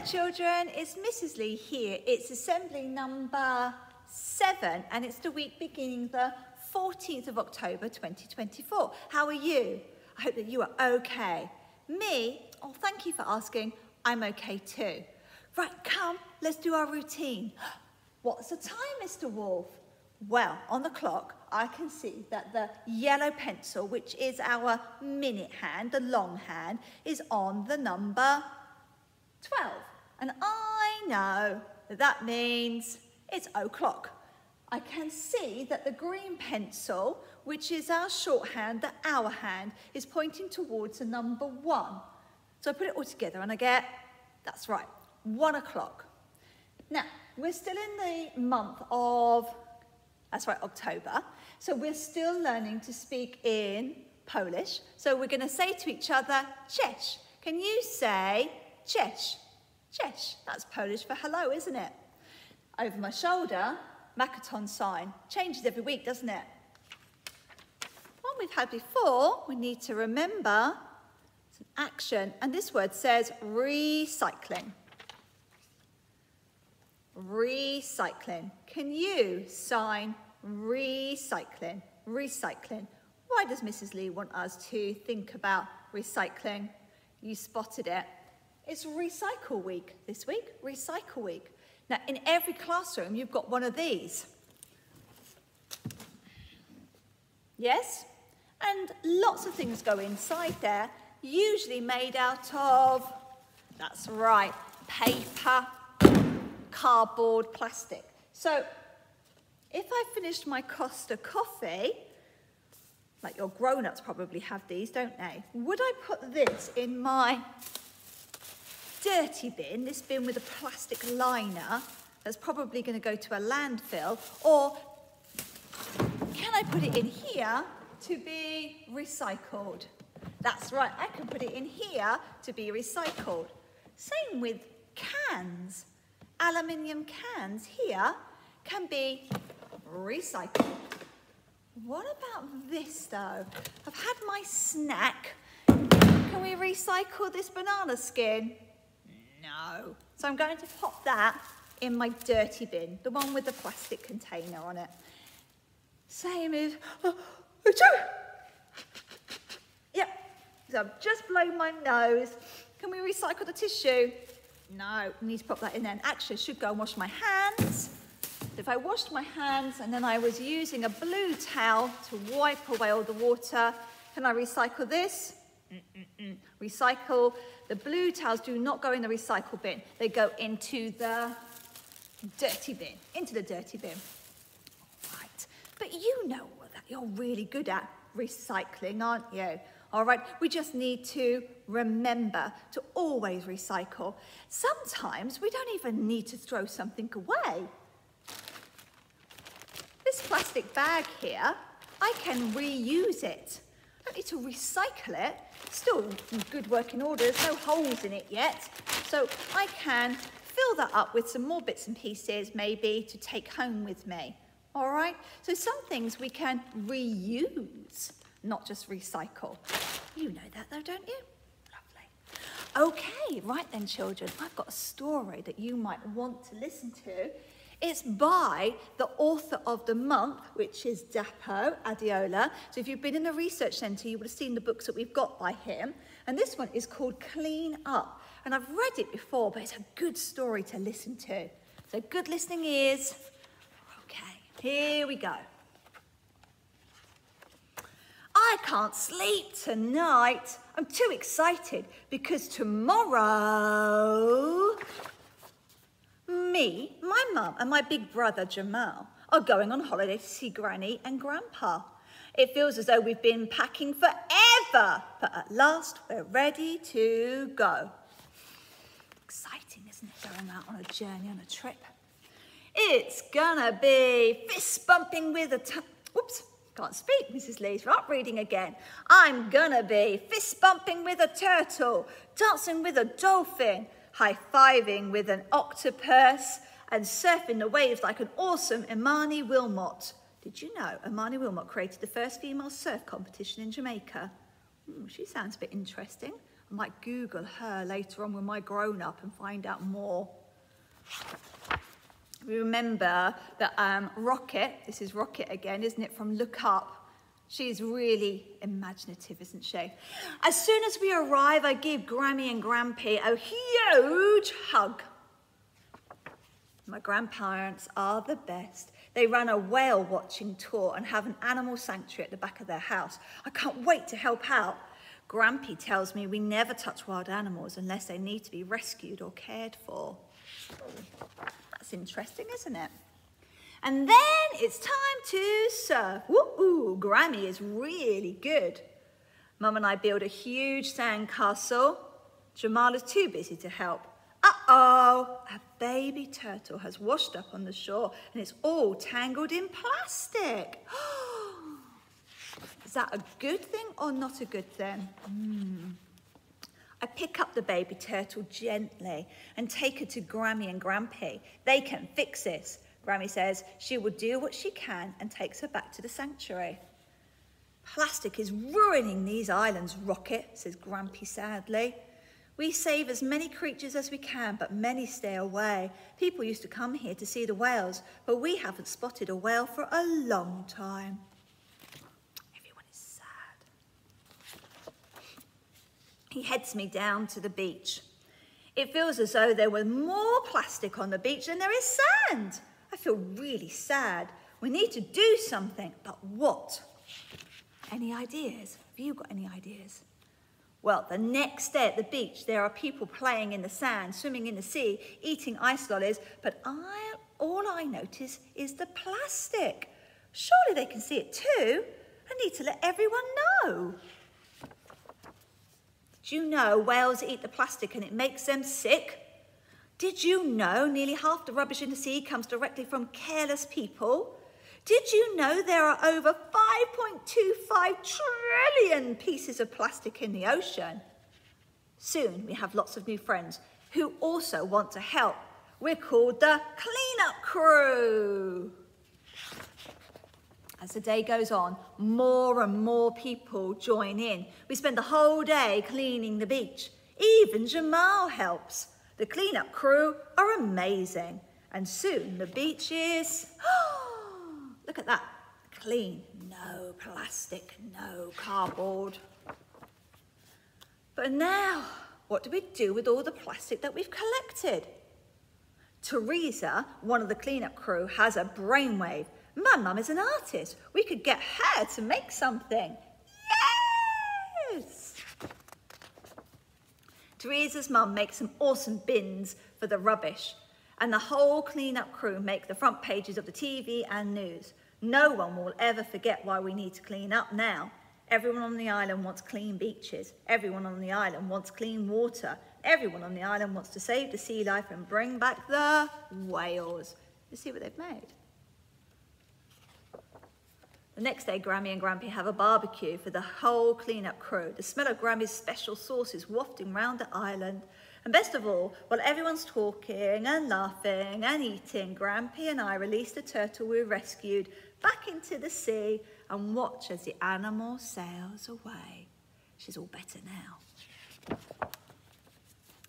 children, it's Mrs. Lee here. It's assembly number 7 and it's the week beginning the 14th of October 2024. How are you? I hope that you are okay. Me? Oh, thank you for asking. I'm okay too. Right, come, let's do our routine. What's the time, Mr. Wolf? Well, on the clock, I can see that the yellow pencil, which is our minute hand, the long hand, is on the number 12. And I know that means it's o'clock. I can see that the green pencil, which is our shorthand, the hour hand, is pointing towards the number 1. So I put it all together and I get, that's right, 1 o'clock. Now, we're still in the month of, that's right, October. So we're still learning to speak in Polish. So we're going to say to each other, cześć. Can you say cześć? Cześć. That's Polish for hello, isn't it? Over my shoulder, Makaton sign. Changes every week, doesn't it? One we've had before, we need to remember, it's an action. And this word says recycling. Recycling. Can you sign recycling? Recycling. Why does Mrs. Lee want us to think about recycling? You spotted it. It's Recycle Week this week. Recycle Week. Now, in every classroom, you've got one of these. Yes? And lots of things go inside there, usually made out of, that's right, paper, cardboard, plastic. So if I finished my Costa coffee, like your grown-ups probably have these, don't they? Would I put this in my dirty bin, this bin with a plastic liner that's probably going to go to a landfill, or can I put it in here to be recycled? That's right, I can put it in here to be recycled. Same with cans. Aluminium cans here can be recycled. What about this though? I've had my snack. Can we recycle this banana skin? No. So I'm going to pop that in my dirty bin, the one with the plastic container on it. Same as, yep, so I've just blown my nose. Can we recycle the tissue? No, I need to pop that in there. And actually, I should go and wash my hands. If I washed my hands and then I was using a blue towel to wipe away all the water, can I recycle this? Recycle. The blue towels do not go in the recycle bin. They go into the dirty bin. Into the dirty bin. All right. But you know that you're really good at recycling, aren't you? All right, we just need to remember to always recycle. Sometimes we don't even need to throw something away. This plastic bag here, I can reuse it. I don't need to recycle it. Still in good working order, there's no holes in it yet. So I can fill that up with some more bits and pieces, maybe to take home with me. All right, so some things we can reuse, not just recycle. You know that though, don't you? Lovely. Okay, right then children, I've got a story that you might want to listen to. It's by the author of the month, which is Dapo, Adeola. So if you've been in the research centre, you would have seen the books that we've got by him. And this one is called Clean Up. And I've read it before, but it's a good story to listen to. So good listening ears. Okay, here we go. I can't sleep tonight. I'm too excited because tomorrow, me, my mum and my big brother Jamal are going on holiday to see Granny and Grandpa. It feels as though we've been packing forever, but at last we're ready to go. Exciting, isn't it, going out on a journey, on a trip? It's gonna be fist bumping with a whoops. Can't speak, Mrs. Lee's up reading again. I'm gonna be fist bumping with a turtle, dancing with a dolphin, high-fiving with an octopus, and surfing the waves like an awesome Imani Wilmot. Did you know Imani Wilmot created the first female surf competition in Jamaica? She sounds a bit interesting. I might Google her later on with my grown-up and find out more. We remember that Rocket, this is Rocket again, isn't it, from Look Up. She's really imaginative, isn't she? As soon as we arrive, I give Grammy and Grampy a huge hug. My grandparents are the best. They run a whale watching tour and have an animal sanctuary at the back of their house. I can't wait to help out. Grampy tells me we never touch wild animals unless they need to be rescued or cared for. That's interesting, isn't it? And then it's time to surf. Woo-oo, Grammy is really good. Mum and I build a huge sand castle. Jamal is too busy to help. Uh-oh, a baby turtle has washed up on the shore and it's all tangled in plastic. Is that a good thing or not a good thing? I pick up the baby turtle gently and take her to Grammy and Grampy. They can fix this. Grammy says she will do what she can and takes her back to the sanctuary. Plastic is ruining these islands, Rocket, says Grampy sadly. We save as many creatures as we can, but many stay away. People used to come here to see the whales, but we haven't spotted a whale for a long time. Everyone is sad. He heads me down to the beach. It feels as though there were more plastic on the beach than there is sand. I feel really sad. We need to do something, but what? Any ideas? Have you got any ideas? Well, the next day at the beach, there are people playing in the sand, swimming in the sea, eating ice lollies, but all I notice is the plastic. Surely they can see it too. I need to let everyone know. Did you know whales eat the plastic and it makes them sick? Did you know nearly half the rubbish in the sea comes directly from careless people? Did you know there are over 5.25 trillion pieces of plastic in the ocean? Soon we have lots of new friends who also want to help. We're called the cleanup crew. As the day goes on, more and more people join in. We spend the whole day cleaning the beach. Even Jamal helps. The cleanup crew are amazing. And soon the beach is, look at that, clean. No plastic, no cardboard. But now, what do we do with all the plastic that we've collected? Teresa, one of the cleanup crew, has a brainwave. My mum is an artist. We could get her to make something. Yes! Teresa's mum makes some awesome bins for the rubbish, and the whole cleanup crew make the front pages of the TV and news. No one will ever forget why we need to clean up now. Everyone on the island wants clean beaches. Everyone on the island wants clean water. Everyone on the island wants to save the sea life and bring back the whales. You see what they've made? The next day, Grammy and Grampy have a barbecue for the whole cleanup crew. The smell of Grammy's special sauce is wafting round the island. And best of all, while everyone's talking and laughing and eating, Grampy and I release the turtle we rescued back into the sea and watch as the animal sails away. She's all better now.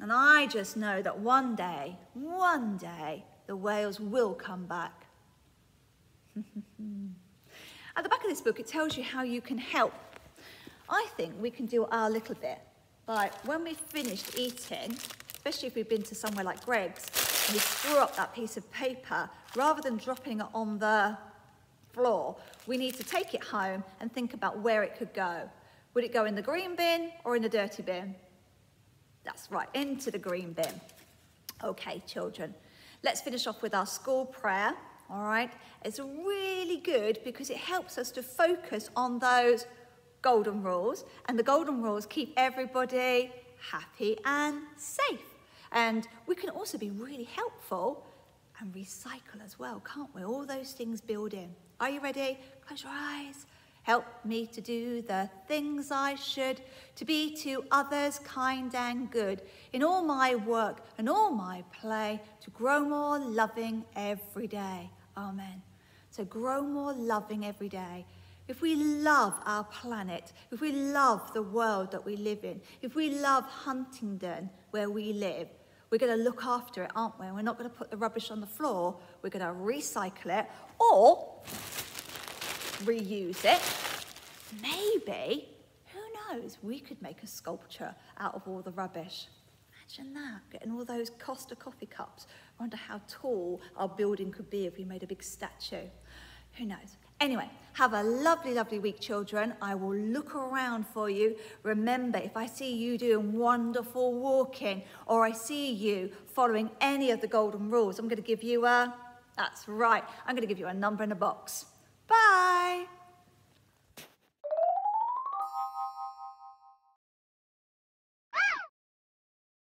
And I just know that one day, the whales will come back. At the back of this book, it tells you how you can help. I think we can do our little bit by when we've finished eating, especially if we've been to somewhere like Greg's, and we screw up that piece of paper, rather than dropping it on the floor, we need to take it home and think about where it could go. Would it go in the green bin or in the dirty bin? That's right, into the green bin. Okay, children, let's finish off with our school prayer. All right, it's really good because it helps us to focus on those golden rules, and the golden rules keep everybody happy and safe. And we can also be really helpful and recycle as well, can't we? All those things build in. Are you ready? Close your eyes. Help me to do the things I should, to be to others kind and good, in all my work and all my play, to grow more loving every day. Amen. So grow more loving every day. if we love our planet, if we love the world that we live in, if we love Huntingdon where we live, we're going to look after it, aren't we? We're not going to put the rubbish on the floor. We're going to recycle it or reuse it. Maybe, who knows, we could make a sculpture out of all the rubbish. Imagine that, getting all those Costa coffee cups. I wonder how tall our building could be if we made a big statue. Who knows? Anyway, have a lovely, lovely week, children. I will look around for you. Remember, if I see you doing wonderful walking or I see you following any of the golden rules, I'm going to give you a, that's right, I'm going to give you a number in a box. Bye.